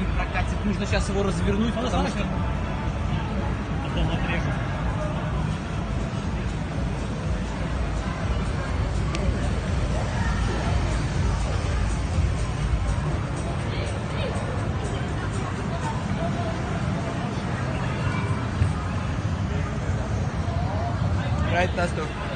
не прокатит. Нужно сейчас его развернуть, потому что... Потом отрежу. Right, that's the...